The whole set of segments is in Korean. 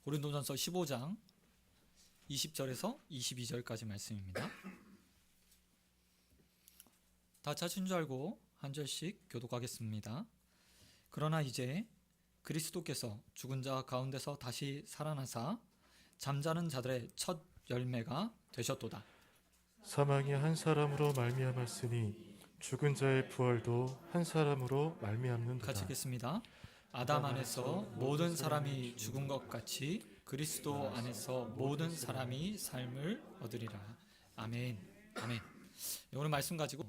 고린도전서 15장 20절에서 22절까지 말씀입니다. 다 찾은 줄 알고 한 절씩 교독하겠습니다. 그러나 이제 그리스도께서 죽은 자 가운데서 다시 살아나사 잠자는 자들의 첫 열매가 되셨도다. 사망이 한 사람으로 말미암았으니 죽은 자의 부활도 한 사람으로 말미암는도다. 같이 읽겠습니다. 아담 안에서 모든 사람이 죽은 것 같이 그리스도 안에서 모든 사람이 삶을 얻으리라. 아멘. 아멘. 오늘 말씀 가지고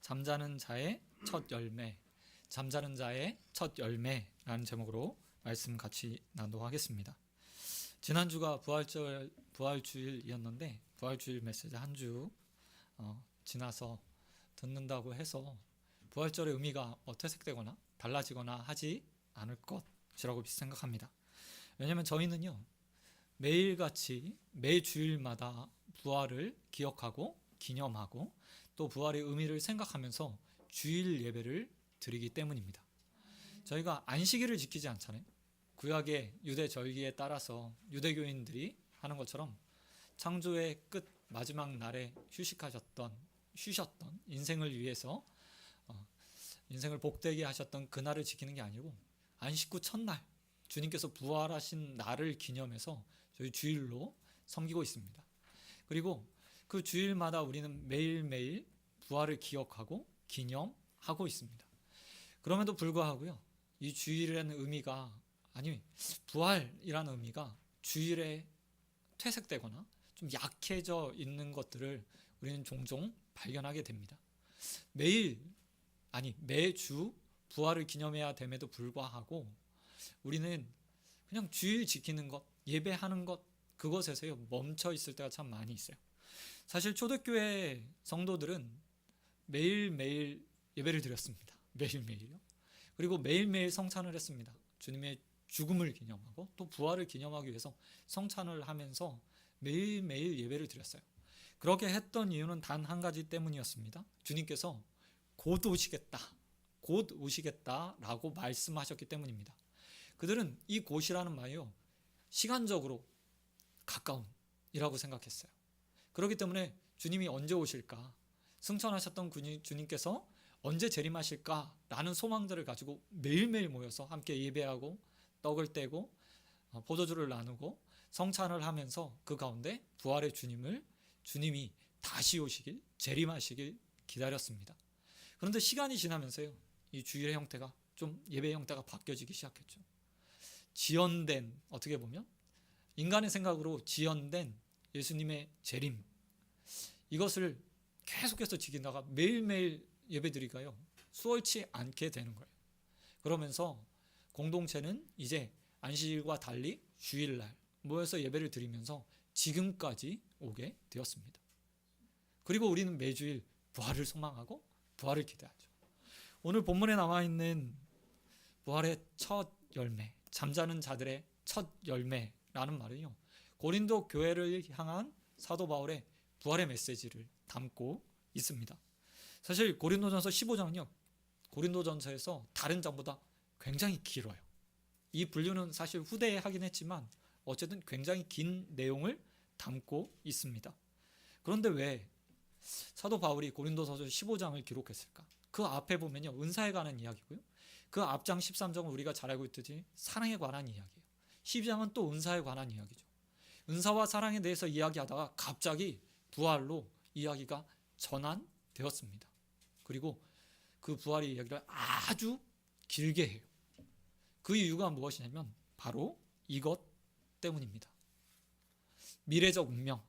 잠자는 자의 첫 열매, 잠자는 자의 첫 열매라는 제목으로 말씀 같이 나누도록 하겠습니다. 지난주가 부활주일이었는데 부활주일 메시지 한 주 지나서 듣는다고 해서 부활절의 의미가 퇴색되거나 달라지거나 하지 않을 것이라고 생각합니다. 왜냐하면 저희는요 매일같이 매주일마다 부활을 기억하고 기념하고 또 부활의 의미를 생각하면서 주일 예배를 드리기 때문입니다. 저희가 안식일을 지키지 않잖아요. 구약의 유대 절기에 따라서 유대교인들이 하는 것처럼 창조의 끝 마지막 날에 쉬셨던 인생을 위해서 인생을 복되게 하셨던 그날을 지키는 게 아니고 안식 후 첫날 주님께서 부활하신 날을 기념해서 저희 주일로 섬기고 있습니다. 그리고 그 주일마다 우리는 매일매일 부활을 기억하고 기념하고 있습니다. 그럼에도 불구하고요 이 주일이라는 의미가 부활이라는 의미가 주일에 퇴색되거나 좀 약해져 있는 것들을 우리는 종종 발견하게 됩니다. 매주 부활을 기념해야 됨에도 불구하고 우리는 그냥 주일 지키는 것, 예배하는 것 그것에서 멈춰 있을 때가 참 많이 있어요. 사실 초대교회 성도들은 매일매일 예배를 드렸습니다. 매일매일요. 그리고 매일매일 성찬을 했습니다. 주님의 죽음을 기념하고 또 부활을 기념하기 위해서 성찬을 하면서 매일매일 예배를 드렸어요. 그렇게 했던 이유는 단 한 가지 때문이었습니다. 주님께서 곧 오시겠다라고 말씀하셨기 때문입니다. 그들은 이 곧이라는 말이요 시간적으로 가까운이라고 생각했어요. 그렇기 때문에 주님이 언제 오실까, 승천하셨던 주님께서 언제 재림하실까라는 소망들을 가지고 매일매일 모여서 함께 예배하고 떡을 떼고 포도주를 나누고 성찬을 하면서 그 가운데 부활의 주님이 다시 오시길, 재림하시길 기다렸습니다. 그런데 시간이 지나면서요 이 주일의 형태가 좀 예배의 형태가 바뀌어지기 시작했죠. 어떻게 보면 인간의 생각으로 지연된 예수님의 재림, 이것을 계속해서 지키다가 매일매일 예배드리가요 수월치 않게 되는 거예요. 그러면서 공동체는 이제 안식일과 달리 주일날 모여서 예배를 드리면서 지금까지 오게 되었습니다. 그리고 우리는 매주일 부활을 소망하고 부활을 기대하죠. 오늘 본문에 나와 있는 부활의 첫 열매, 잠자는 자들의 첫 열매라는 말은요 고린도 교회를 향한 사도 바울의 부활의 메시지를 담고 있습니다. 사실 고린도전서 15장은요 고린도전서에서 다른 장보다 굉장히 길어요. 이 분류는 사실 후대에 하긴 했지만 어쨌든 굉장히 긴 내용을 담고 있습니다. 그런데 왜 사도 바울이 고린도서서 15장을 기록했을까? 그 앞에 보면요 은사에 관한 이야기고요, 그 앞장 13장은 우리가 잘 알고 있듯이 사랑에 관한 이야기예요. 12장은 또 은사에 관한 이야기죠. 은사와 사랑에 대해서 이야기하다가 갑자기 부활로 이야기가 전환되었습니다. 그리고 그 부활의 이야기를 아주 길게 해요. 그 이유가 무엇이냐면 바로 이것 때문입니다. 미래적 운명,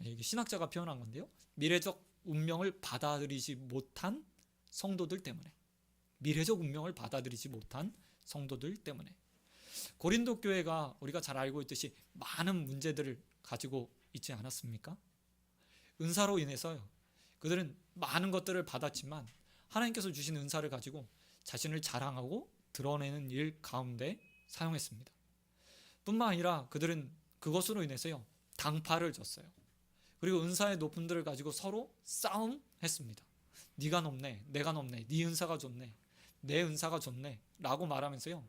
이게 신학자가 표현한 건데요, 미래적 운명을 받아들이지 못한 성도들 때문에, 미래적 운명을 받아들이지 못한 성도들 때문에 고린도 교회가 우리가 잘 알고 있듯이 많은 문제들을 가지고 있지 않았습니까? 은사로 인해서요 그들은 많은 것들을 받았지만 하나님께서 주신 은사를 가지고 자신을 자랑하고 드러내는 일 가운데 사용했습니다. 뿐만 아니라 그들은 그것으로 인해서요 당파를 졌어요. 그리고 은사의 높음들을 가지고 서로 싸움했습니다. 네가 높네, 내가 높네, 네 은사가 좋네, 내 은사가 좋네 라고 말하면서요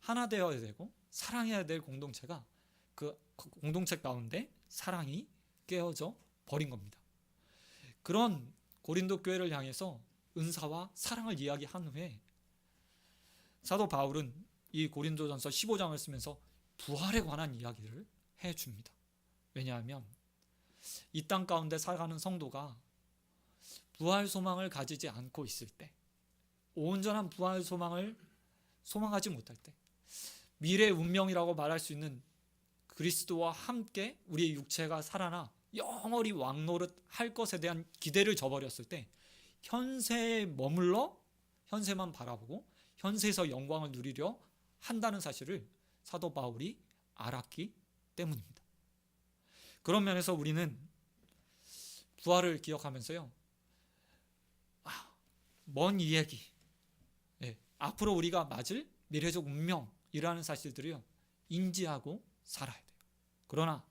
하나 되어야 되고 사랑해야 될 공동체가 그 공동체 가운데 사랑이 깨어져 버린 겁니다. 그런 고린도 교회를 향해서 은사와 사랑을 이야기한 후에 사도 바울은 이 고린도전서 15장을 쓰면서 부활에 관한 이야기를 해줍니다. 왜냐하면 이 땅 가운데 살아가는 성도가 부활 소망을 가지지 않고 있을 때, 온전한 부활 소망을 소망하지 못할 때, 미래 운명이라고 말할 수 있는 그리스도와 함께 우리의 육체가 살아나 영원히 왕노릇 할 것에 대한 기대를 저버렸을 때 현세에 머물러 현세만 바라보고 현세에서 영광을 누리려 한다는 사실을 사도 바울이 알았기 때문입니다. 그런 면에서 우리는 부활을 기억하면서요, 먼 이 얘기, 앞으로 우리가 맞을 미래적 운명이라는 사실들을요 인지하고 살아야 돼요. 그러나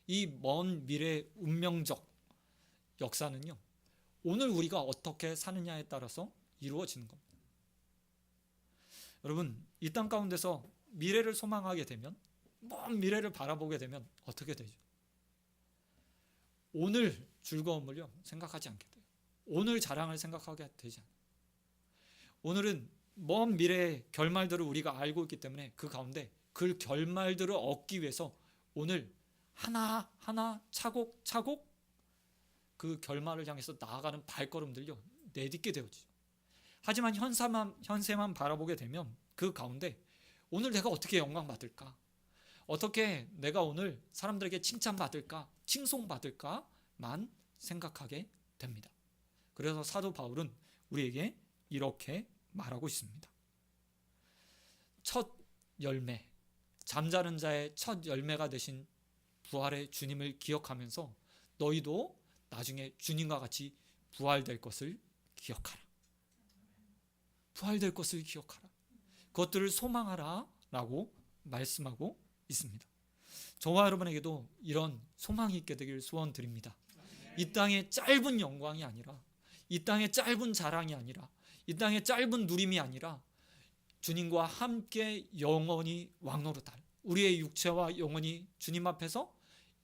이 먼 미래 운명적 역사는요 오늘 우리가 어떻게 사느냐에 따라서 이루어지는 겁니다. 여러분, 이 땅 가운데서 미래를 소망하게 되면, 먼 미래를 바라보게 되면 어떻게 되죠? 오늘 즐거움을요 생각하지 않게 돼요. 오늘 자랑을 생각하게 되지 않아요. 오늘은 먼 미래의 결말들을 우리가 알고 있기 때문에 그 가운데 그 결말들을 얻기 위해서 오늘 하나하나 차곡차곡 그 결말을 향해서 나아가는 발걸음들요 내딛게 되어지죠. 하지만 현세만 바라보게 되면 그 가운데 오늘 내가 어떻게 영광 받을까? 어떻게 내가 오늘 사람들에게 칭찬받을까? 칭송받을까만 생각하게 됩니다. 그래서 사도 바울은 우리에게 이렇게 말하고 있습니다. 첫 열매, 잠자는 자의 첫 열매가 되신 부활의 주님을 기억하면서 너희도 나중에 주님과 같이 부활될 것을 기억하라. 부활될 것을 기억하라. 그것들을 소망하라 라고 말씀하고 있습니다. 저와 여러분에게도 이런 소망이 있게 되길 소원드립니다. 이 땅의 짧은 영광이 아니라, 이 땅의 짧은 자랑이 아니라, 이 땅의 짧은 누림이 아니라 주님과 함께 영원히 왕노릇할, 우리의 육체와 영원히 주님 앞에서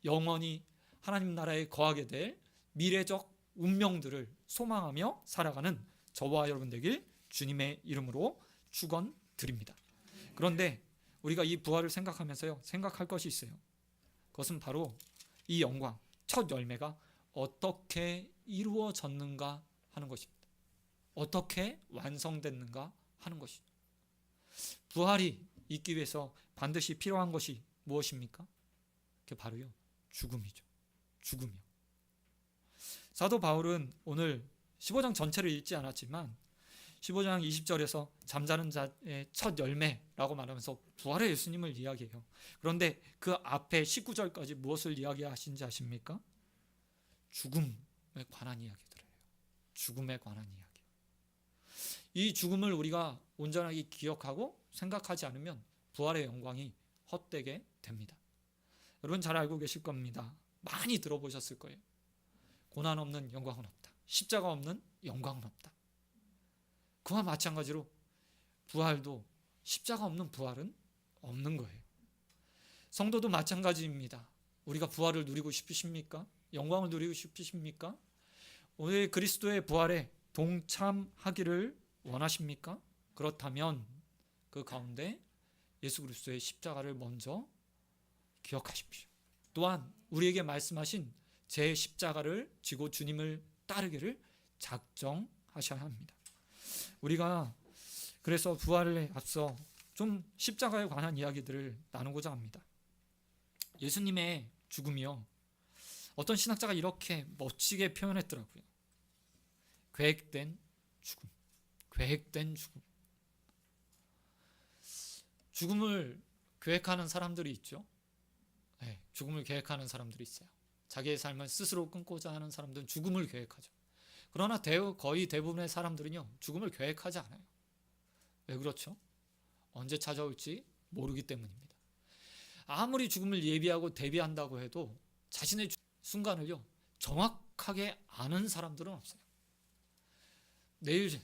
영원히 하나님 나라에 거하게 될 미래적 운명들을 소망하며 살아가는 저와 여러분 되길 주님의 이름으로 축원드립니다. 그런데 우리가 이 부활을 생각하면서요 생각할 것이 있어요. 그것은 바로 이 영광, 첫 열매가 어떻게 이루어졌는가 하는 것입니다. 어떻게 완성됐는가 하는 것입니다. 부활이 있기 위해서 반드시 필요한 것이 무엇입니까? 그게 바로요 죽음이죠. 죽음이요. 사도 바울은 오늘 15장 전체를 읽지 않았지만 15장 20절에서 잠자는 자의 첫 열매라고 말하면서 부활의 예수님을 이야기해요. 그런데 그 앞에 19절까지 무엇을 이야기하신지 아십니까? 죽음에 관한 이야기들이에요. 죽음에 관한 이야기. 이 죽음을 우리가 온전하게 기억하고 생각하지 않으면 부활의 영광이 헛되게 됩니다. 여러분 잘 알고 계실 겁니다. 많이 들어보셨을 거예요. 고난 없는 영광은 없다. 십자가 없는 영광은 없다. 그와 마찬가지로 부활도 십자가 없는 부활은 없는 거예요. 성도도 마찬가지입니다. 우리가 부활을 누리고 싶으십니까? 영광을 누리고 싶으십니까? 오늘 그리스도의 부활에 동참하기를 원하십니까? 그렇다면 그 가운데 예수 그리스도의 십자가를 먼저 기억하십시오. 또한 우리에게 말씀하신 제 십자가를 지고 주님을 따르기를 작정하셔야 합니다. 우리가 그래서 부활에 앞서 좀 십자가에 관한 이야기들을 나누고자 합니다. 예수님의 죽음이요, 어떤 신학자가 이렇게 멋지게 표현했더라고요. 계획된 죽음. 계획된 죽음. 죽음을 계획하는 사람들이 있죠. 네, 죽음을 계획하는 사람들이 있어요. 자기의 삶을 스스로 끊고자 하는 사람들은 죽음을 계획하죠. 그러나 거의 대부분의 사람들은요 죽음을 계획하지 않아요. 왜 그렇죠? 언제 찾아올지 모르기 때문입니다. 아무리 죽음을 예비하고 대비한다고 해도 자신의 순간을요 정확하게 아는 사람들은 없어요. 내일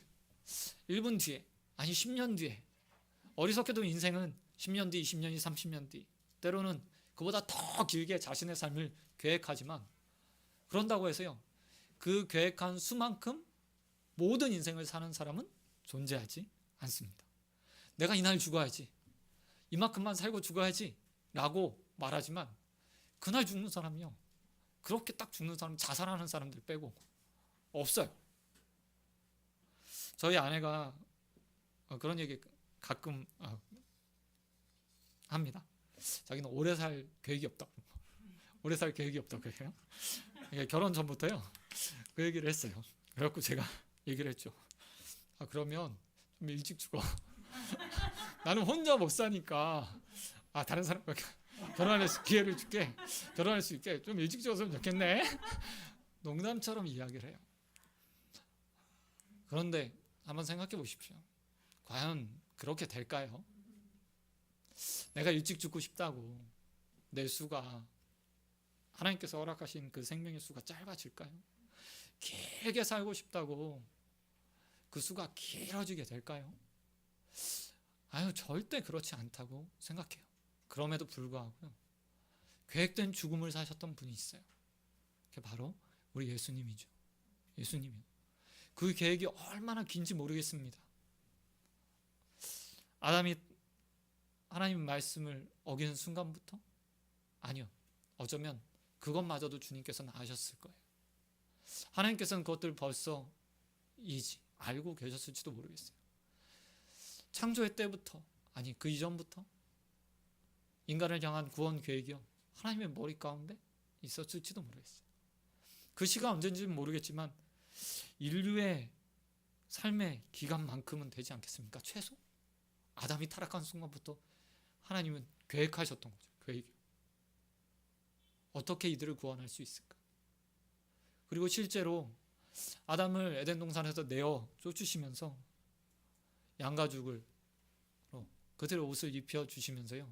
1분 뒤에, 아니 10년 뒤에, 어리석게도 인생은 10년 뒤, 20년 뒤, 30년 뒤, 때로는 그보다 더 길게 자신의 삶을 계획하지만 그런다고 해서요, 그 계획한 수만큼 모든 인생을 사는 사람은 존재하지 않습니다. 내가 이날 죽어야지, 이만큼만 살고 죽어야지 라고 말하지만 그날 죽는 사람이요, 그렇게 딱 죽는 사람, 자살하는 사람들 빼고 없어요. 저희 아내가 그런 얘기 가끔 합니다. 자기는 오래 살 계획이 없다고. 오래 살 계획이 없다고 그래요. 결혼 전부터요 그 얘기를 했어요. 그래갖고 제가 얘기를 했죠. 그러면 좀 일찍 죽어. 나는 혼자 못 사니까 다른 사람과 결혼할 기회를 줄게. 결혼할 수 있게 좀 일찍 죽었으면 좋겠네. 농담처럼 이야기를 해요. 그런데 한번 생각해 보십시오. 과연 그렇게 될까요? 내가 일찍 죽고 싶다고 내 수가, 하나님께서 허락하신 그 생명의 수가 짧아질까요? 길게 살고 싶다고 그 수가 길어지게 될까요? 절대 그렇지 않다고 생각해요. 그럼에도 불구하고 계획된 죽음을 사셨던 분이 있어요. 그게 바로 우리 예수님이죠. 예수님이요. 그 계획이 얼마나 긴지 모르겠습니다. 아담이 하나님 말씀을 어기는 순간부터? 아니요. 어쩌면 그것마저도 주님께서는 아셨을 거예요. 하나님께서는 그것들 벌써 알고 계셨을지도 모르겠어요. 창조의 때부터, 아니 그 이전부터 인간을 향한 구원 계획이요, 하나님의 머리 가운데 있었을지도 모르겠어요. 그 시가 언젠지는 모르겠지만 인류의 삶의 기간만큼은 되지 않겠습니까? 최소 아담이 타락한 순간부터 하나님은 계획하셨던 거죠. 계획이 어떻게 이들을 구원할 수 있을까? 그리고 실제로 아담을 에덴 동산에서 내어 쫓으시면서 양가죽을 그들의 옷을 입혀 주시면서요,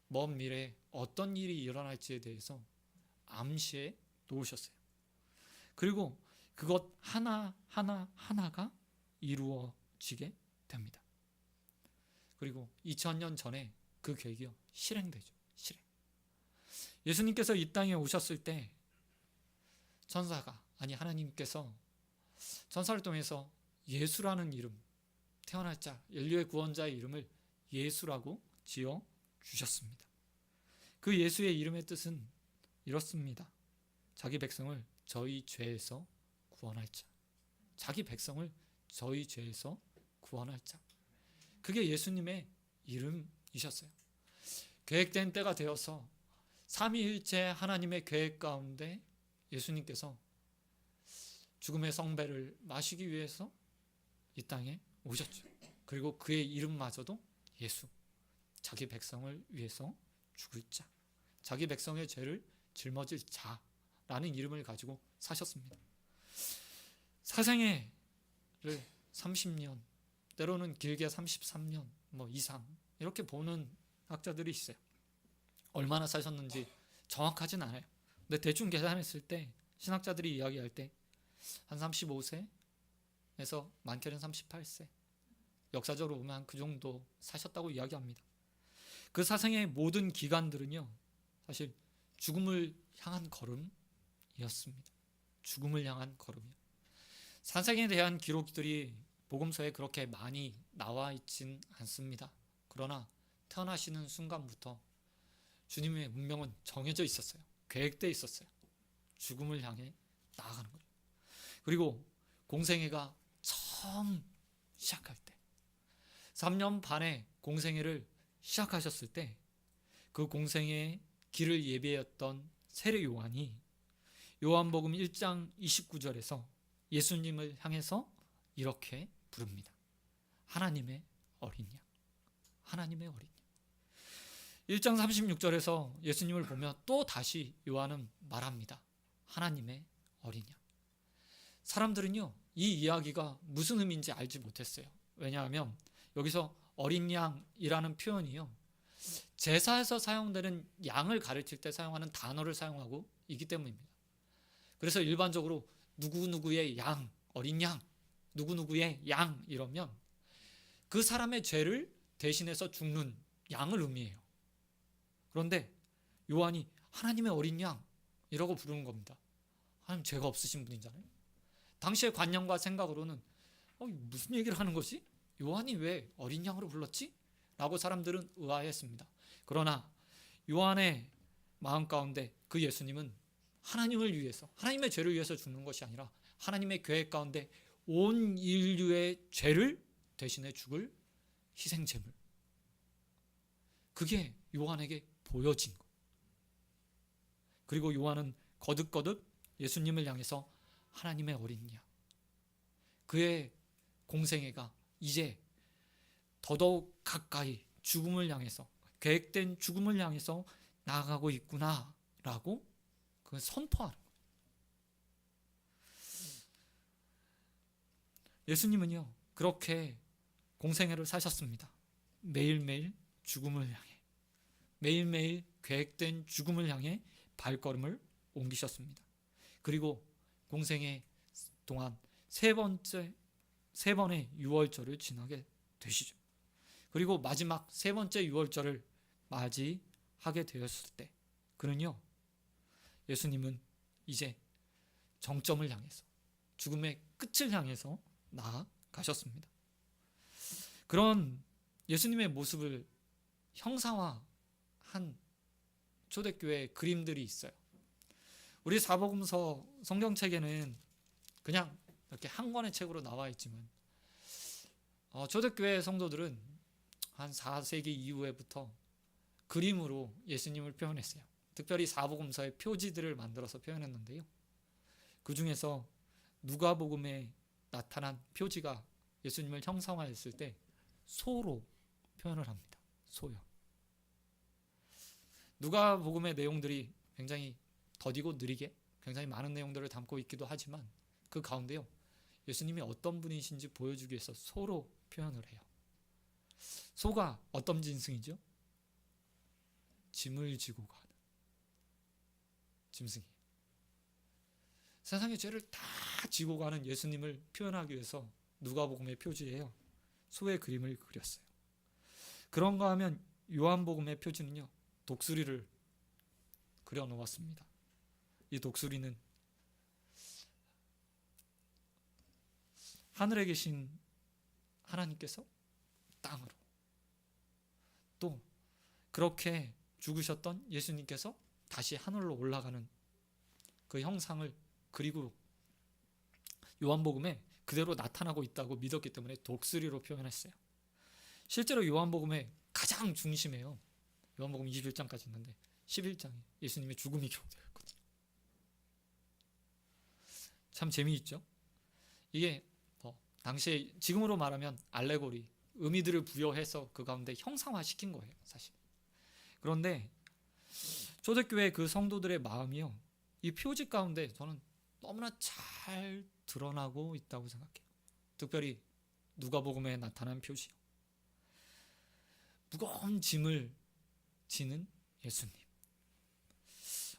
먼 미래에 어떤 일이 일어날지에 대해서 암시해 놓으셨어요. 그리고 그것 하나가 이루어지게 됩니다. 그리고 2000년 전에 그 계획이요, 실행되죠. 실행. 예수님께서 이 땅에 오셨을 때 하나님께서 천사를 통해서 예수라는 이름, 태어날 자, 인류의 구원자의 이름을 예수라고 지어 주셨습니다. 그 예수의 이름의 뜻은 이렇습니다. 자기 백성을 저희 죄에서 구원할 자. 자기 백성을 저희 죄에서 구원할 자. 그게 예수님의 이름이셨어요. 계획된 때가 되어서 삼위일체 하나님의 계획 가운데 예수님께서 죽음의 성배를 마시기 위해서 이 땅에 오셨죠. 그리고 그의 이름마저도 예수, 자기 백성을 위해서 죽을 자, 자기 백성의 죄를 짊어질 자라는 이름을 가지고 사셨습니다. 사생애를 30년, 때로는 길게 33년 이상 이렇게 보는 학자들이 있어요. 얼마나 사셨는지 정확하진 않아요. 근데 대충 계산했을 때 신학자들이 이야기할 때 한 35세에서 많게는 38세, 역사적으로 보면 그 정도 사셨다고 이야기합니다. 그 사생의 모든 기간들은요, 사실 죽음을 향한 걸음이었습니다. 죽음을 향한 걸음이요. 사생에 대한 기록들이 복음서에 그렇게 많이 나와 있진 않습니다. 그러나 태어나시는 순간부터 주님의 운명은 정해져 있었어요. 계획되어 있었어요. 죽음을 향해 나아가는 거죠. 그리고 공생애가 처음 시작할 때, 3년 반의 공생애를 시작하셨을 때 그 공생애의 길을 예비했던 세례 요한이 요한복음 1장 29절에서 예수님을 향해서 이렇게 부릅니다. 하나님의 어린 양, 하나님의 어린 양. 1장 36절에서 예수님을 보며 또 다시 요한은 말합니다. 하나님의 어린 양. 사람들은요, 이 이야기가 무슨 의미인지 알지 못했어요. 왜냐하면 여기서 어린 양이라는 표현이요, 제사에서 사용되는 양을 가르칠 때 사용하는 단어를 사용하고 있기 때문입니다. 그래서 일반적으로 누구누구의 양, 어린 양, 누구누구의 양 이러면 그 사람의 죄를 대신해서 죽는 양을 의미해요. 그런데 요한이 하나님의 어린 양이라고 부르는 겁니다. 하나님 죄가 없으신 분이잖아요. 당시의 관념과 생각으로는 무슨 얘기를 하는 거지? 요한이 왜 어린 양으로 불렀지? 라고 사람들은 의아했습니다. 그러나 요한의 마음 가운데 그 예수님은 하나님을 위해서, 하나님의 죄를 위해서 죽는 것이 아니라 하나님의 계획 가운데 온 인류의 죄를 대신해 죽을 희생제물. 그게 요한에게 보여진 것. 그리고 요한은 거듭거듭 예수님을 향해서 하나님의 어린 양, 그의 공생애가 이제 더더욱 가까이 죽음을 향해서, 계획된 죽음을 향해서 나아가고 있구나라고 그 선포하는 거예요. 예수님은요, 그렇게 공생애를 사셨습니다. 매일매일 죽음을 향해, 매일매일 계획된 죽음을 향해 발걸음을 옮기셨습니다. 그리고 공생애 동안 세 번의 유월절을 지나게 되시죠. 그리고 마지막 세 번째 유월절을 맞이하게 되었을 때 그는요, 예수님은 이제 정점을 향해서, 죽음의 끝을 향해서 나아가셨습니다. 그런 예수님의 모습을 형상화한 초대교회의 그림들이 있어요. 우리 사복음서 성경책에는 그냥 이렇게 한 권의 책으로 나와 있지만 초대교회 성도들은 한 4세기 이후에부터 그림으로 예수님을 표현했어요. 특별히 사복음서의 표지들을 만들어서 표현했는데요. 그 중에서 누가복음에 나타난 표지가 예수님을 형상화했을 때 소로 표현을 합니다. 소요. 누가복음의 내용들이 굉장히 더디고 느리게 굉장히 많은 내용들을 담고 있기도 하지만 그 가운데요, 예수님이 어떤 분이신지 보여주기 위해서 소로 표현을 해요. 소가 어떤 짐승이죠? 짐을 지고 가는 짐승이에요. 세상의 죄를 다 지고 가는 예수님을 표현하기 위해서 누가복음의 표지에요, 소의 그림을 그렸어요. 그런가 하면 요한복음의 표지는요, 독수리를 그려 놓았습니다. 이 독수리는 하늘에 계신 하나님께서 땅으로, 또 그렇게 죽으셨던 예수님께서 다시 하늘로 올라가는 그 형상을 그리고 요한복음에 그대로 나타나고 있다고 믿었기 때문에 독수리로 표현했어요. 실제로 요한복음의 가장 중심에요, 요한복음 21장까지 있는데 11장에 예수님의 죽음이 기록되어 있거든요. 참 재미있죠? 이게 당시에 지금으로 말하면 알레고리, 의미들을 부여해서 그 가운데 형상화시킨 거예요, 사실. 그런데 초대교회 그 성도들의 마음이요, 이 표지 가운데 저는 너무나 잘 드러나고 있다고 생각해요. 특별히 누가복음에 나타난 표지요. 무거운 짐을 지는 예수님.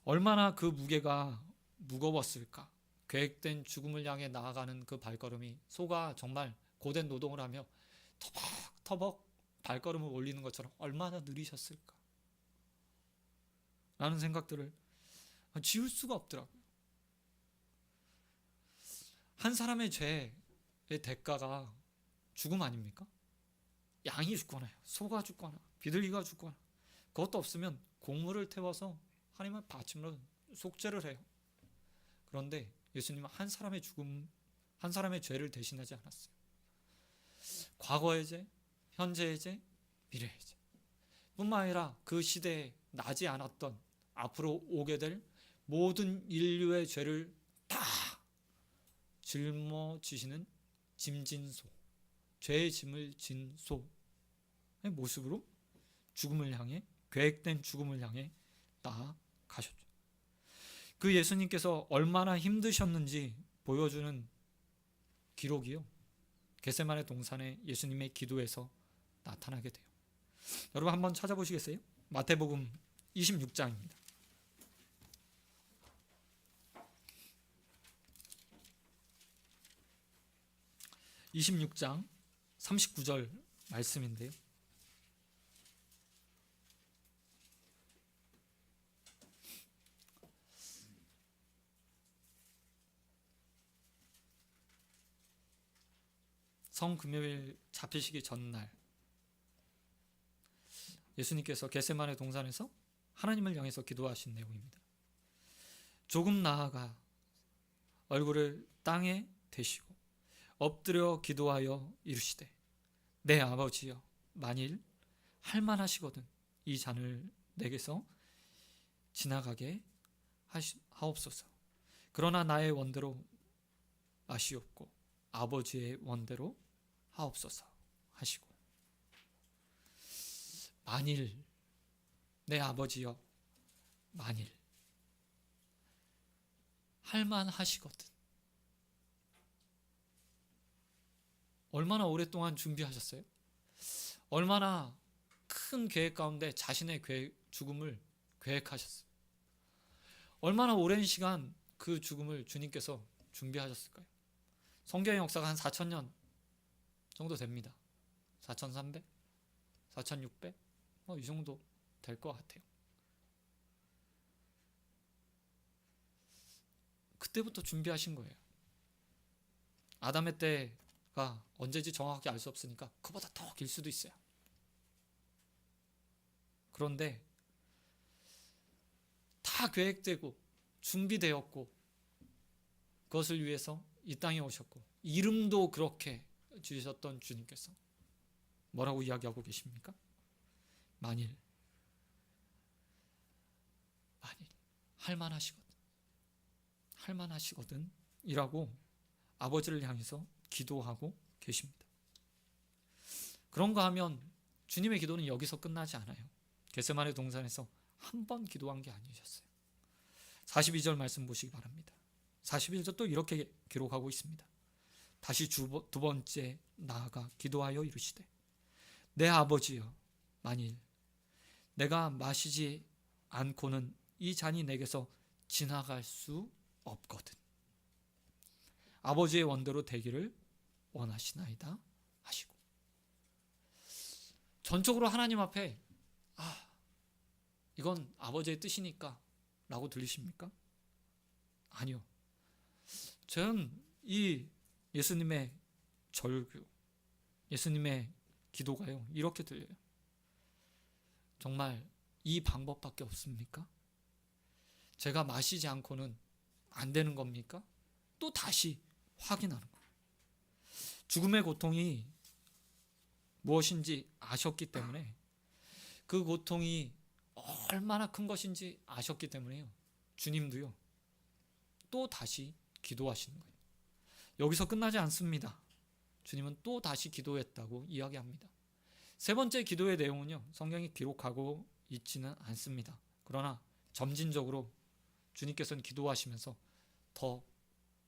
얼마나 그 무게가 무거웠을까. 계획된 죽음을 향해 나아가는 그 발걸음이, 소가 정말 고된 노동을 하며 터벅터벅 발걸음을 올리는 것처럼 얼마나 느리셨을까 라는 생각들을 지울 수가 없더라고요. 한 사람의 죄의 대가가 죽음 아닙니까? 양이 죽거나 소가 죽거나 비둘기가 죽거나, 그것도 없으면 곡물을 태워서 하나님의 바침으로 속죄를 해요. 그런데 예수님은 한 사람의 죽음, 한 사람의 죄를 대신하지 않았어요. 과거의 죄, 현재의 죄, 미래의 죄 뿐만 아니라 그 시대에 나지 않았던 앞으로 오게 될 모든 인류의 죄를 다 짊어지시는 짐진 소, 죄의 짐을 진 소의 모습으로 죽음을 향해, 계획된 죽음을 향해 나아가셨죠. 그 예수님께서 얼마나 힘드셨는지 보여주는 기록이요, 겟세마네 동산의 예수님의 기도에서 나타나게 돼요. 여러분 한번 찾아보시겠어요? 마태복음 26장입니다. 26장 39절 말씀인데요. 성금요일 잡히시기 전날 예수님께서 겟세마네 동산에서 하나님을 향해서 기도하신 내용입니다. 조금 나아가 얼굴을 땅에 대시고 엎드려 기도하여 이르시되 내 아버지여 만일 할만하시거든 이 잔을 내게서 지나가게 하옵소서. 그러나 나의 원대로 마시옵고 아버지의 원대로 하옵소서 하시고 만일 내 아버지여 만일 할만하시거든. 얼마나 오랫동안 준비하셨어요? 얼마나 큰 계획 가운데 자신의 죽음을 계획하셨어요? 얼마나 오랜 시간 그 죽음을 주님께서 준비하셨을까요? 성경의 역사가 한 4,000년 정도 됩니다. 4,300? 4,600? 이 정도 될 것 같아요. 그때부터 준비하신 거예요. 아담의 때가 언제지 정확하게 알 수 없으니까 그보다 더 길 수도 있어요. 그런데 다 계획되고 준비되었고 그것을 위해서 이 땅에 오셨고 이름도 그렇게 주셨던 주님께서 뭐라고 이야기하고 계십니까? 만일 할만하시거든 이라고 아버지를 향해서 기도하고 계십니다. 그런가 하면 주님의 기도는 여기서 끝나지 않아요. 겟세마네 동산에서 한 번 기도한 게 아니셨어요. 42절 말씀 보시기 바랍니다. 41절 또 이렇게 기록하고 있습니다. 다시 두 번째 나아가 기도하여 이르시되 내 아버지여 만일 내가 마시지 않고는 이 잔이 내게서 지나갈 수 없거든 아버지의 원대로 되기를 원하시나이다 하시고 전적으로 하나님 앞에 이건 아버지의 뜻이니까 라고 들리십니까? 아니요. 저는 이 예수님의 절규, 예수님의 기도가요 이렇게 들려요. 정말 이 방법밖에 없습니까? 제가 마시지 않고는 안 되는 겁니까? 또 다시 확인하는 거예요. 죽음의 고통이 무엇인지 아셨기 때문에 그 고통이 얼마나 큰 것인지 아셨기 때문에요. 주님도요. 또 다시 기도하시는 거예요. 여기서 끝나지 않습니다. 주님은 또 다시 기도했다고 이야기합니다. 세 번째 기도의 내용은요. 성경이 기록하고 있지는 않습니다. 그러나 점진적으로 주님께서는 기도하시면서 더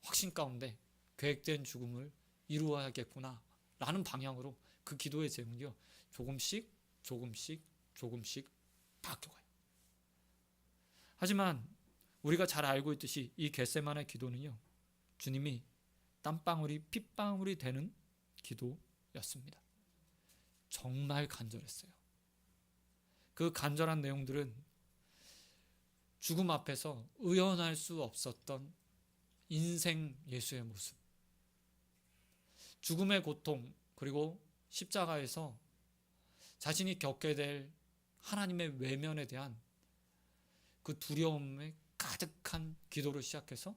확신 가운데 계획된 죽음을 이루어야겠구나 라는 방향으로 그 기도의 제목이요. 조금씩 바뀌어가요. 하지만 우리가 잘 알고 있듯이 이 겟세마네 기도는요. 주님이 땀방울이 핏방울이 되는 기도였습니다. 정말 간절했어요. 그 간절한 내용들은 죽음 앞에서 의연할 수 없었던 인생 예수의 모습, 죽음의 고통, 그리고 십자가에서 자신이 겪게 될 하나님의 외면에 대한 그 두려움에 가득한 기도를 시작해서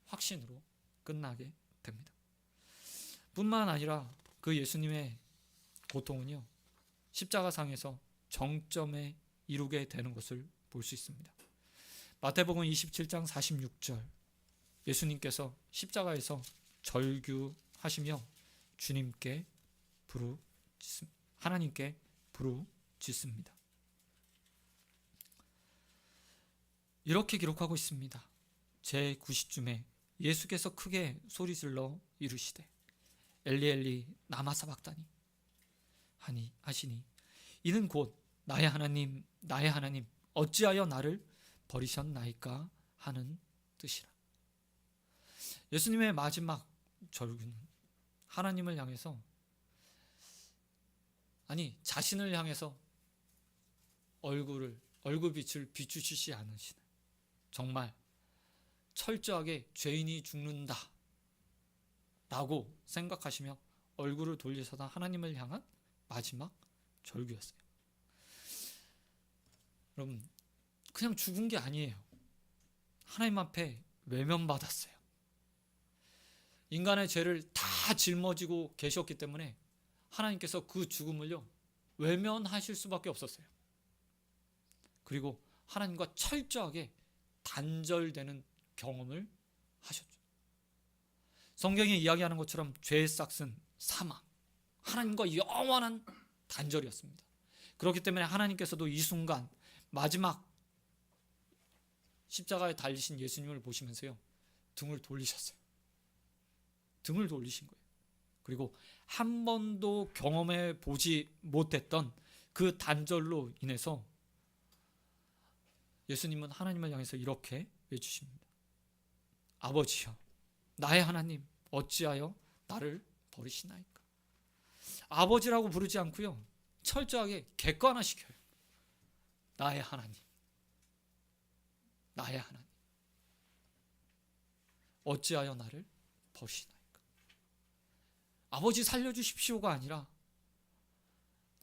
확신으로 끝나게 됩니다. 뿐만 아니라 그 예수님의 고통은요, 십자가상에서 정점에 이루게 되는 것을 볼 수 있습니다. 마태복음 27장 46절 예수님께서 십자가에서 절규하시며 주님께 하나님께 부르짖습니다. 이렇게 기록하고 있습니다. 제9시쯤에 예수께서 크게 소리질러 이르시되 엘리 엘리 라마 사박다니 하시니 이는 곧 나의 하나님 어찌하여 나를 버리셨나이까 하는 뜻이라. 예수님의 마지막 절규는 하나님을 향해서 자신을 향해서 얼굴빛을 비추시지 않으시는 정말 철저하게 죄인이 죽는다 라고 생각하시며 얼굴을 돌리셔서 하나님을 향한 마지막 절규였어요. 여러분, 그냥 죽은 게 아니에요. 하나님 앞에 외면받았어요. 인간의 죄를 다 짊어지고 계셨기 때문에 하나님께서 그 죽음을요 외면하실 수밖에 없었어요. 그리고 하나님과 철저하게 단절되는 경험을 하셨죠. 성경이 이야기하는 것처럼 죄의 싹은 사망, 하나님과 영원한 단절이었습니다. 그렇기 때문에 하나님께서도 이 순간 마지막 십자가에 달리신 예수님을 보시면서요 등을 돌리셨어요. 등을 돌리신 거예요. 그리고 한 번도 경험해 보지 못했던 그 단절로 인해서 예수님은 하나님을 향해서 이렇게 외치십니다. 아버지여, 나의 하나님, 어찌하여 나를 버리시나이까. 아버지라고 부르지 않고요 철저하게 객관화시켜요. 나의 하나님, 나의 하나님, 어찌하여 나를 버리시나이까. 아버지 살려주십시오가 아니라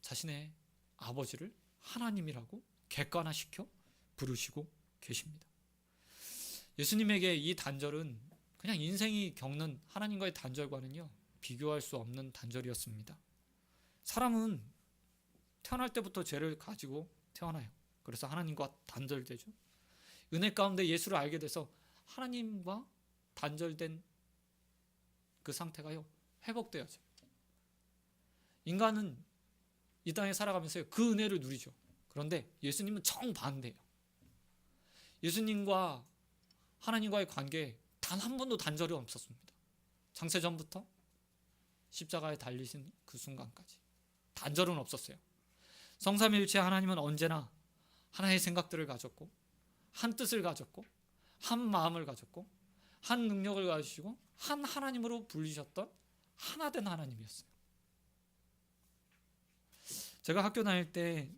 자신의 아버지를 하나님이라고 객관화시켜 부르시고 계십니다. 예수님에게 이 단절은 그냥 인생이 겪는 하나님과의 단절과는요 비교할 수 없는 단절이었습니다. 사람은 태어날 때부터 죄를 가지고 태어나요. 그래서 하나님과 단절되죠. 은혜 가운데 예수를 알게 돼서 하나님과 단절된 그 상태가요 회복되어져요. 인간은 이 땅에 살아가면서 그 은혜를 누리죠. 그런데 예수님은 정반대예요. 예수님과 하나님과의 관계에 단 한 번도 단절이 없었습니다. 창세전부터 십자가에 달리신 그 순간까지 단절은 없었어요. 성삼위일체 하나님은 언제나 하나의 생각들을 가졌고 한 뜻을 가졌고 한 마음을 가졌고 한 능력을 가지시고 한 하나님으로 불리셨던 하나된 하나님이었어요. 제가 학교 다닐 때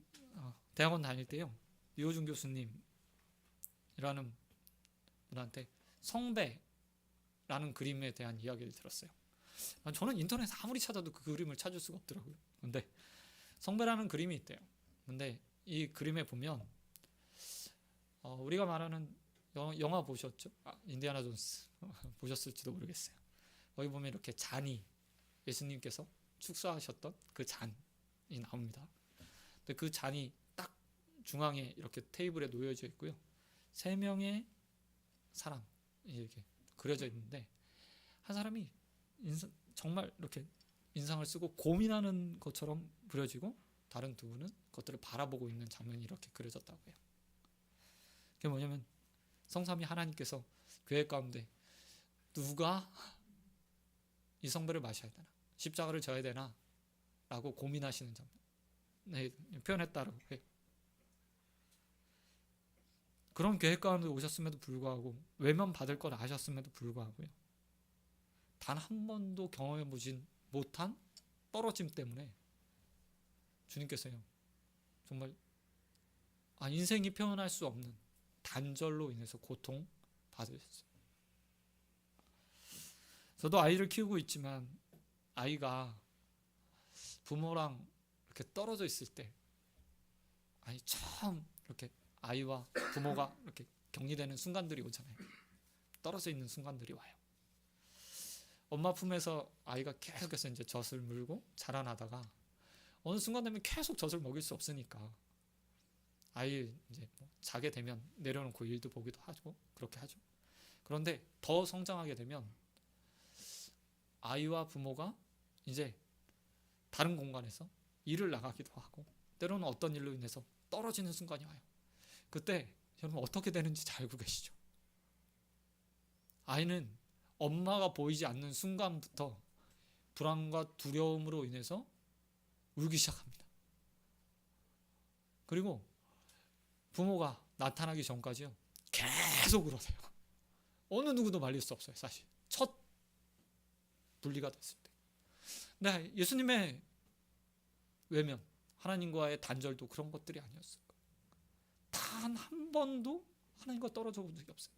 대학원 다닐 때요 이호준 교수님이라는 분한테 성배라는 그림에 대한 이야기를 들었어요. 저는 인터넷에 아무리 찾아도 그 그림을 찾을 수가 없더라고요. 근데 성배라는 그림이 있대요. 근데 이 그림에 보면 우리가 말하는 영화 보셨죠? 인디아나 존스 보셨을지도 모르겠어요. 거기 보면 이렇게 잔이 예수님께서 축사하셨던 그 잔이 나옵니다. 근데 그 잔이 딱 중앙에 이렇게 테이블에 놓여져 있고요. 3명의 사람이 이렇게 그려져 있는데 한 사람이 정말 이렇게 인상을 쓰고 고민하는 것처럼 그려지고 다른 두 분은 그것들을 바라보고 있는 장면이 이렇게 그려졌다고 해요. 그게 뭐냐면 성삼위 하나님께서 교회 가운데 누가 이 성배를 마셔야 되나 십자가를 져야 되나 라고 고민하시는 장면 표현했다고 해요. 그런 교회 가운데 오셨음에도 불구하고 외면받을 걸 아셨음에도 불구하고요 단 한 번도 경험해보진 못한 떨어짐 때문에 주님께서요 정말 인생이 표현할 수 없는 단절로 인해서 고통 받으셨어요. 저도 아이를 키우고 있지만 아이가 부모랑 이렇게 떨어져 있을 때 처음 이렇게 아이와 부모가 이렇게 격리되는 순간들이 오잖아요. 떨어져 있는 순간들이 와요. 엄마 품에서 아이가 계속해서 이제 젖을 물고 자라나다가 어느 순간 되면 계속 젖을 먹일 수 없으니까 아이 이제 자게 되면 내려놓고 일도 보기도 하고 그렇게 하죠. 그런데 더 성장하게 되면 아이와 부모가 이제 다른 공간에서 일을 나가기도 하고 때로는 어떤 일로 인해서 떨어지는 순간이 와요. 그때 여러분 어떻게 되는지 잘 알고 계시죠? 아이는 엄마가 보이지 않는 순간부터 불안과 두려움으로 인해서 울기 시작합니다. 그리고 부모가 나타나기 전까지요 계속 울어대요. 어느 누구도 말릴 수 없어요. 사실 첫 분리가 됐을 때. 근데 예수님의 외면, 하나님과의 단절도 그런 것들이 아니었을까. 단 한 번도 하나님과 떨어져 본 적이 없어요.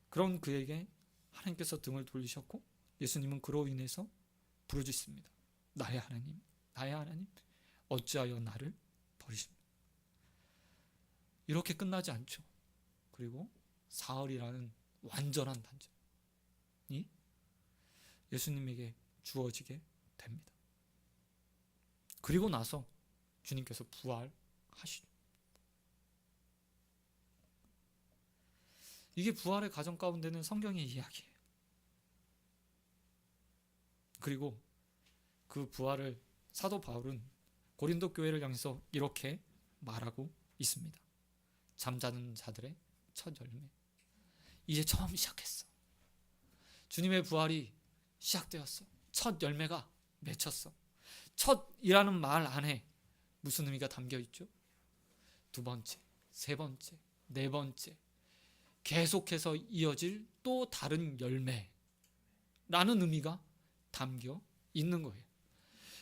그런 그에게 하나님께서 등을 돌리셨고 예수님은 그로 인해서 부르짖습니다. 나의 하나님, 나의 하나님, 어찌하여 나를 버리십니까? 이렇게 끝나지 않죠. 그리고 사흘이라는 완전한 단절이 예수님에게 주어지게 됩니다. 그리고 나서 주님께서 부활하시죠. 이게 부활의 과정 가운데는 성경의 이야기예요. 그리고 그 부활을 사도 바울은 고린도 교회를 향해서 이렇게 말하고 있습니다. 잠자는 자들의 첫 열매. 이제 처음 시작했어. 주님의 부활이 시작되었어. 첫 열매가 맺혔어. 첫이라는 말 안에 무슨 의미가 담겨 있죠? 두 번째, 세 번째, 네 번째, 계속해서 이어질 또 다른 열매라는 의미가 담겨 있는 거예요.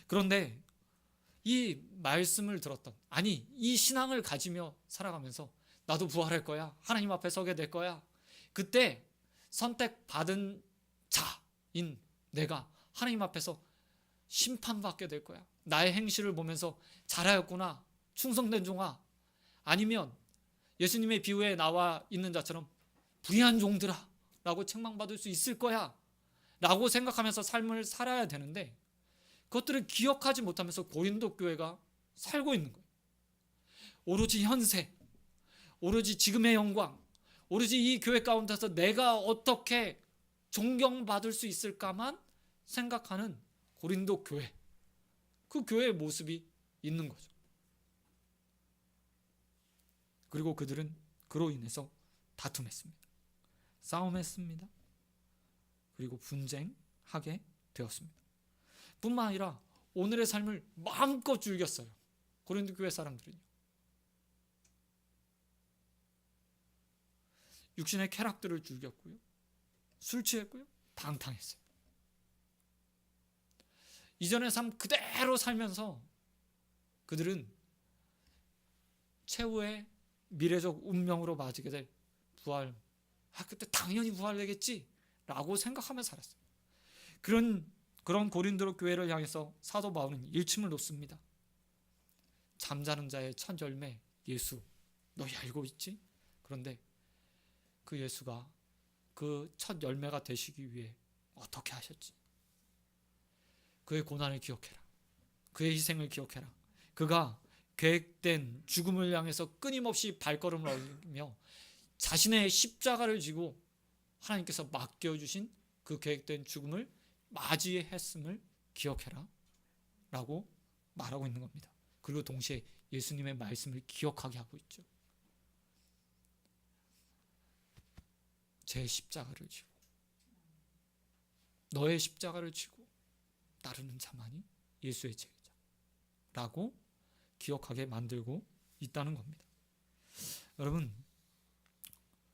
그런데 이 말씀을 들었던, 아니 이 신앙을 가지며 살아가면서 나도 부활할 거야, 하나님 앞에 서게 될 거야, 그때 선택받은 자인 내가 하나님 앞에서 심판받게 될 거야, 나의 행실을 보면서 잘하였구나, 충성된 종아, 아니면 예수님의 비유에 나와 있는 자처럼 불의한 종들아 라고 책망받을 수 있을 거야 라고 생각하면서 삶을 살아야 되는데, 그것들을 기억하지 못하면서 고린도 교회가 살고 있는 거예요. 오로지 현세, 오로지 지금의 영광, 오로지 이 교회 가운데서 내가 어떻게 존경받을 수 있을까만 생각하는 고린도 교회, 그 교회의 모습이 있는 거죠. 그리고 그들은 그로 인해서 다툼했습니다. 싸움했습니다. 그리고 분쟁하게 되었습니다. 뿐만 아니라 오늘의 삶을 마음껏 즐겼어요. 고린도 교회 사람들은요. 육신의 쾌락들을 즐겼고요, 술 취했고요, 방탕했어요. 이전의 삶 그대로 살면서 그들은 최후의 미래적 운명으로 맞이게 될 부활, 그때 당연히 부활되겠지 라고 생각하면서 살았어요. 그런 고린도 교회를 향해서 사도 바울은 일침을 놓습니다. 잠자는 자의 첫 열매 예수, 너희 알고 있지? 그런데 그 예수가 그 첫 열매가 되시기 위해 어떻게 하셨지? 그의 고난을 기억해라. 그의 희생을 기억해라. 그가 계획된 죽음을 향해서 끊임없이 발걸음을 옮기며 자신의 십자가를 지고 하나님께서 맡겨주신 그 계획된 죽음을 맞이했음을 기억해라 라고 말하고 있는 겁니다. 그리고 동시에 예수님의 말씀을 기억하게 하고 있죠. 제 십자가를 지고, 너의 십자가를 지고 따르는 자만이 예수의 제자라고 기억하게 만들고 있다는 겁니다.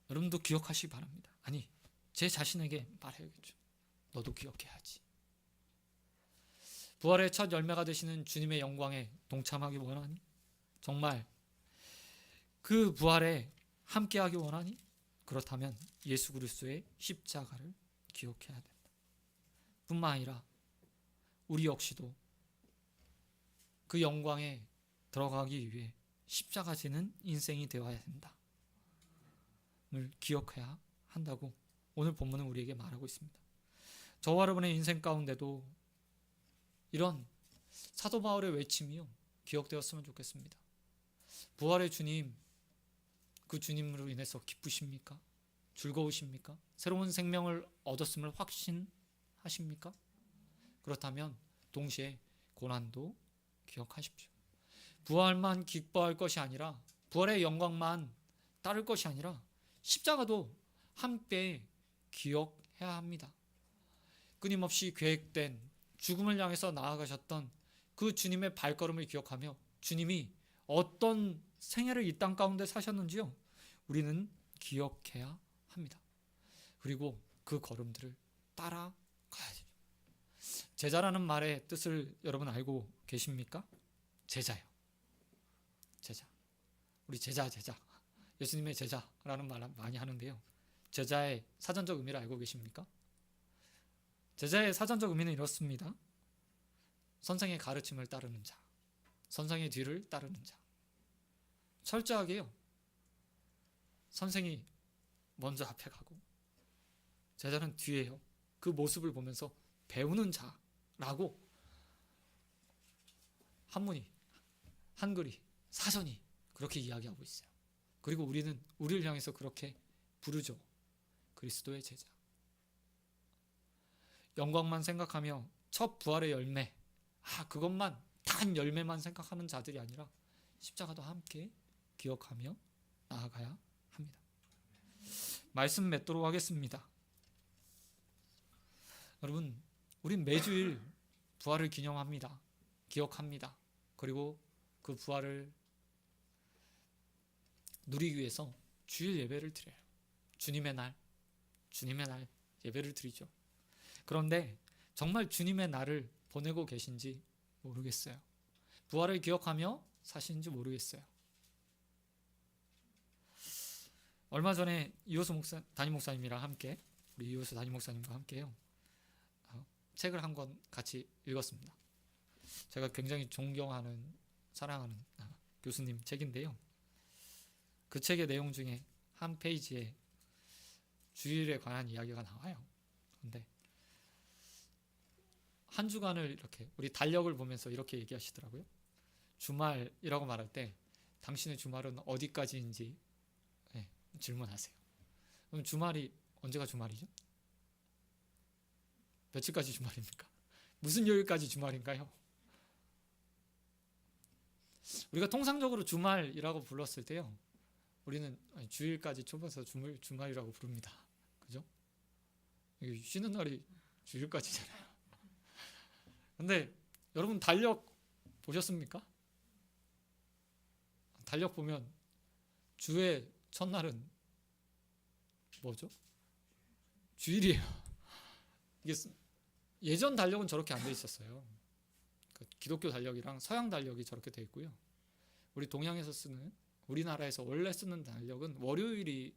여러분도 기억하시기 바랍니다. 아니, 제 자신에게 말해야겠죠. 너도 기억해야지. 부활의 첫 열매가 되시는 주님의 영광에 동참하기 원하니? 정말 그 부활에 함께하기 원하니? 그렇다면 예수 그리스도의 십자가를 기억해야 된다. 뿐만 아니라 우리 역시도 그 영광에 들어가기 위해 십자가 지는 인생이 되어야 된다. 을 기억해야 한다고 오늘 본문은 우리에게 말하고 있습니다. 저와 여러분의 인생 가운데도 이런 사도 바울의 외침이요 기억되었으면 좋겠습니다. 부활의 주님, 그 주님으로 인해서 기쁘십니까? 즐거우십니까? 새로운 생명을 얻었음을 확신하십니까? 그렇다면 동시에 고난도 기억하십시오. 부활만 기뻐할 것이 아니라, 부활의 영광만 따를 것이 아니라 십자가도 함께 기억해야 합니다. 끊임없이 계획된 죽음을 향해서 나아가셨던 그 주님의 발걸음을 기억하며 주님이 어떤 생애를 이 땅 가운데 사셨는지요, 우리는 기억해야 합니다. 그리고 그 걸음들을 따라가야죠. 제자라는 말의 뜻을 여러분 알고 계십니까? 제자요. 제자. 우리 제자. 예수님의 제자라는 말 많이 하는데요. 제자의 사전적 의미를 알고 계십니까? 제자의 사전적 의미는 이렇습니다. 선생의 가르침을 따르는 자, 선생의 뒤를 따르는 자. 철저하게요. 선생이 먼저 앞에 가고 제자는 뒤에요. 그 모습을 보면서 배우는 자라고 한문이, 한글이, 사전이 그렇게 이야기하고 있어요. 그리고 우리는 우리를 향해서 그렇게 부르죠. 그리스도의 제자. 영광만 생각하며 첫 부활의 열매, 그것만, 단 열매만 생각하는 자들이 아니라 십자가도 함께 기억하며 나아가야 합니다. 말씀 맺도록 하겠습니다. 여러분, 우린 매주일 부활을 기념합니다. 기억합니다. 그리고 그 부활을 누리기 위해서 주일 예배를 드려요. 주님의 날 예배를 드리죠. 그런데 정말 주님의 날을 보내고 계신지 모르겠어요. 부활을 기억하며 사시는지 모르겠어요. 얼마 전에 이호수 담임 목사님이랑 함께, 우리 이호수 담임 목사님과 함께요, 책을 한 권 같이 읽었습니다. 제가 굉장히 존경하는, 사랑하는 교수님 책인데요. 그 책의 내용 중에 한 페이지에 주일에 관한 이야기가 나와요. 그런데 한 주간을 이렇게 우리 달력을 보면서 이렇게 얘기하시더라고요. 주말이라고 말할 때 당신의 주말은 어디까지인지 질문하세요. 그럼 주말이 언제가 주말이죠? 며칠까지 주말입니까? 무슨 요일까지 주말인가요? 우리가 통상적으로 주말이라고 불렀을 때요, 우리는 주일까지 좁아서 주말이라고 부릅니다. 그죠? 쉬는 날이 주일까지잖아요. 근데 여러분 달력 보셨습니까? 달력 보면 주의 첫날은 뭐죠? 주일이에요. 이게 예전 달력은 저렇게 안 돼 있었어요. 기독교 달력이랑 서양 달력이 저렇게 돼 있고요. 우리 동양에서 쓰는, 우리나라에서 원래 쓰는 달력은 월요일이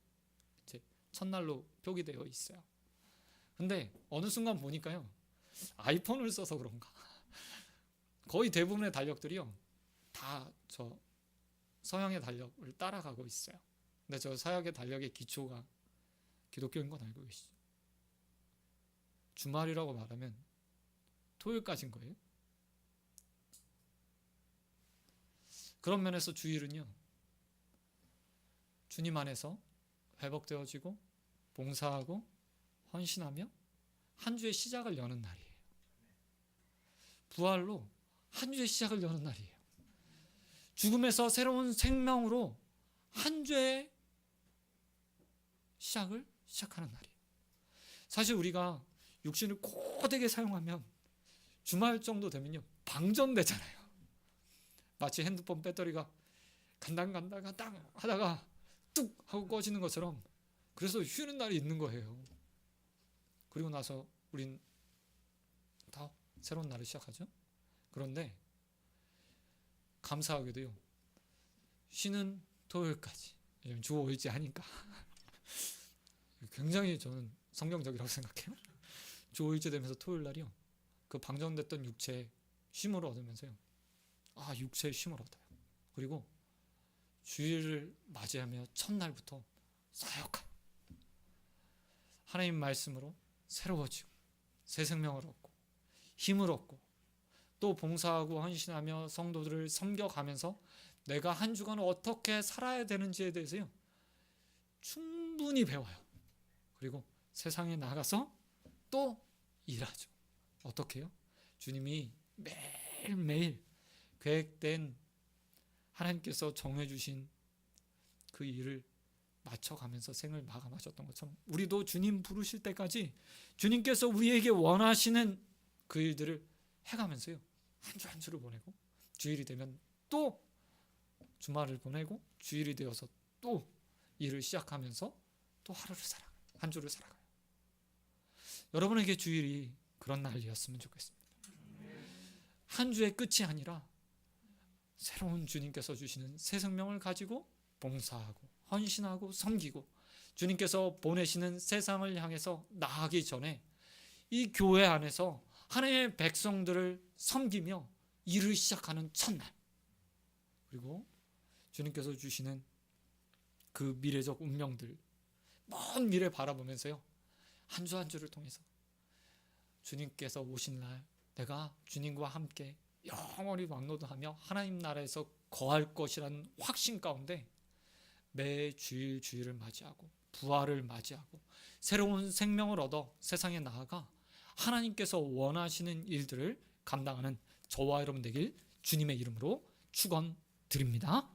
이제 첫날로 표기되어 있어요. 근데 어느 순간 보니까요, 아이폰을 써서 그런가, 거의 대부분의 달력들이요 다 저 서양의 달력을 따라가고 있어요. 근데 저 서양의 달력의 기초가 기독교인 건 알고 계시죠? 주말이라고 말하면 토요일까지인 거예요. 그런 면에서 주일은요, 주님 안에서 회복되어지고 봉사하고 헌신하며 한 주의 시작을 여는 날이에요. 부활로 한 주의 시작을 여는 날이에요. 죽음에서 새로운 생명으로 한 주의 시작하는 날이에요. 사실 우리가 육신을 고되게 사용하면 주말 정도 되면요 방전되잖아요. 마치 핸드폰 배터리가 간당간당 하다가 뚝 하고 꺼지는 것처럼, 그래서 쉬는 날이 있는 거예요. 그리고 나서 우린 다 새로운 날을 시작하죠. 그런데 감사하게도요, 쉬는 토요일까지, 주 5일째 하니까 굉장히 저는 성경적이라고 생각해요. 주 5일째 되면서 토요일 날이요, 그 방전됐던 육체의 쉼을 얻으면서요, 육체의 쉼을 얻어요. 그리고 주일을 맞이하며 첫날부터 사역하고 하나님 말씀으로 새로워지고 새 생명을 얻고 힘을 얻고 또 봉사하고 헌신하며 성도들을 섬겨가면서 내가 한 주간 어떻게 살아야 되는지에 대해서요 충분히 배워요. 그리고 세상에 나가서 또 일하죠. 어떻게 해요? 주님이 매일매일 계획된, 하나님께서 정해주신 그 일을 맞춰가면서 생을 마감하셨던 것처럼 우리도 주님 부르실 때까지 주님께서 우리에게 원하시는 그 일들을 해가면서요 한 주 한 주를 보내고, 주일이 되면 또 주말을 보내고, 주일이 되어서 또 일을 시작하면서 또 하루를 살아가요. 한 주를 살아가요. 여러분에게 주일이 그런 날이었으면 좋겠습니다. 한 주의 끝이 아니라 새로운 주님께서 주시는 새 생명을 가지고 봉사하고 헌신하고 섬기고 주님께서 보내시는 세상을 향해서 나아가기 전에 이 교회 안에서 하나님의 백성들을 섬기며 일을 시작하는 첫날, 그리고 주님께서 주시는 그 미래적 운명들, 먼 미래 바라보면서요, 한 주 한 주를 통해서 주님께서 오신 날 내가 주님과 함께 영원히 왕노도하며 하나님 나라에서 거할 것이라는 확신 가운데 매 주일 주일을 맞이하고 부활을 맞이하고 새로운 생명을 얻어 세상에 나아가 하나님께서 원하시는 일들을 감당하는 저와 여러분 되길 주님의 이름으로 축원드립니다.